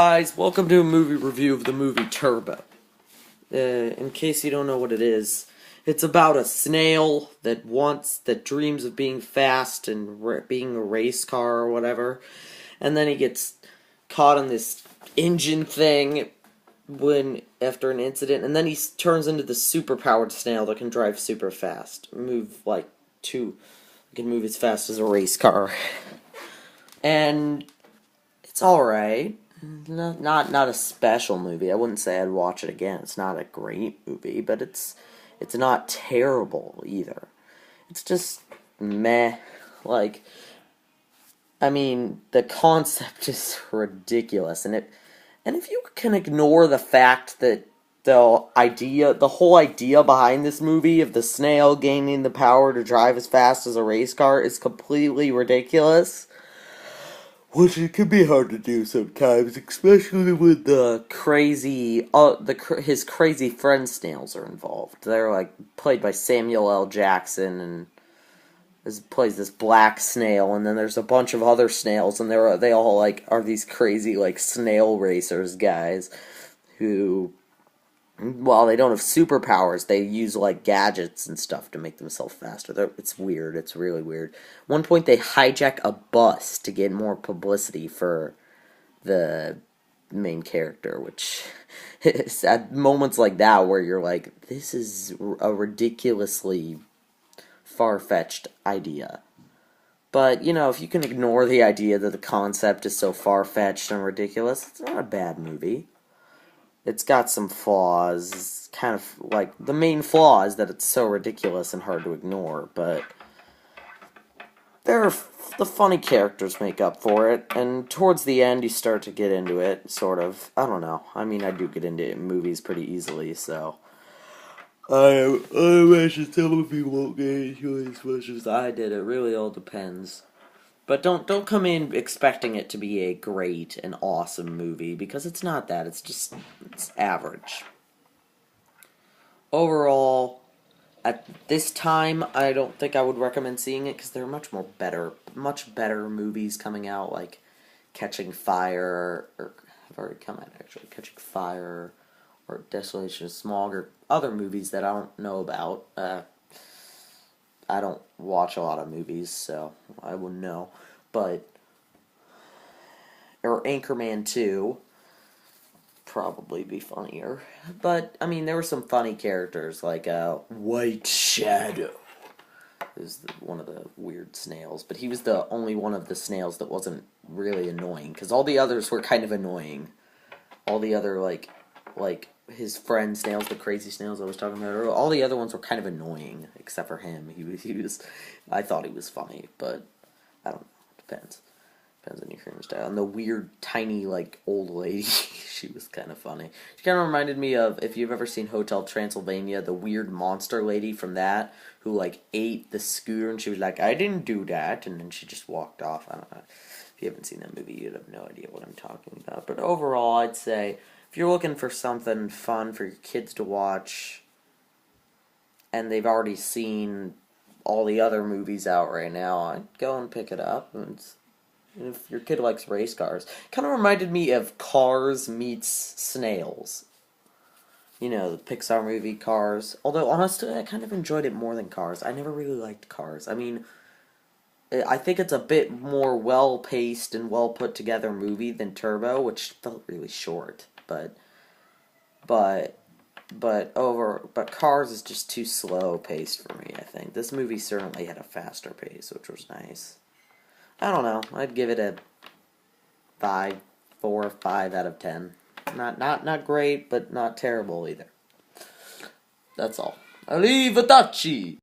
Guys, welcome to a movie review of the movie Turbo. In case you don't know what it is, it's about a snail that dreams of being fast and being a race car or whatever, and then he gets caught in this engine thing after an incident, and then he turns into the superpowered snail that can drive super fast, can move as fast as a race car, and it's all right. Not a special movie. I wouldn't say I'd watch it again. It's not a great movie, but it's not terrible either. It's just meh. The concept is ridiculous, and if you can ignore the fact that the whole idea behind this movie of the snail gaining the power to drive as fast as a race car is completely ridiculous. Which it can be hard to do sometimes, especially when his crazy friend snails are involved. They're played by Samuel L. Jackson, and plays this black snail, and then there's a bunch of other snails, and they all are these crazy snail racers guys who, while they don't have superpowers, they use gadgets and stuff to make themselves faster. It's weird. It's really weird. One point they hijack a bus to get more publicity for the main character, which is at moments like that where you're like, this is a ridiculously far-fetched idea. But, if you can ignore the idea that the concept is so far-fetched and ridiculous, it's not a bad movie. It's got some flaws. It's kind of the main flaw is that it's so ridiculous and hard to ignore, but the funny characters make up for it, and towards the end you start to get into it, sort of. I don't know. I mean, I do get into movies pretty easily, so I imagine some of you won't get into it as much as I did. It really all depends. But don't come in expecting it to be a great and awesome movie, because it's not that. It's average. Overall, at this time, I don't think I would recommend seeing it, because there are much better movies coming out, like Catching Fire, or have already come out actually, Catching Fire, or Desolation of Smaug, or other movies that I don't know about. I don't watch a lot of movies, so I wouldn't know. Or Anchorman 2, probably be funnier. But, I mean, there were some funny characters, like White Shadow, who's one of the weird snails. But he was the only one of the snails that wasn't really annoying, because all the others were kind of annoying. All the other, his friend snails, the crazy snails I was talking about earlier, all the other ones were kind of annoying, except for him. I thought he was funny, but I don't know. Depends on your humor style. And the weird, tiny, old lady, she was kind of funny. She kind of reminded me of, if you've ever seen Hotel Transylvania, the weird monster lady from that, who, ate the scooter, and she was like, I didn't do that, and then she just walked off. I don't know. If you haven't seen that movie, you'd have no idea what I'm talking about. But overall, I'd say, if you're looking for something fun for your kids to watch, and they've already seen all the other movies out right now, I'd go and pick it up. And if your kid likes race cars, kind of reminded me of Cars meets Snails. The Pixar movie Cars. Although, honestly, I kind of enjoyed it more than Cars. I never really liked Cars. I mean, I think it's a bit more well-paced and well-put-together movie than Turbo, which felt really short. But Cars is just too slow-paced for me, I think. This movie certainly had a faster pace, which was nice. I don't know. I'd give it a 4 or 5 out of 10. Not great, but not terrible either. That's all. Arrivederci!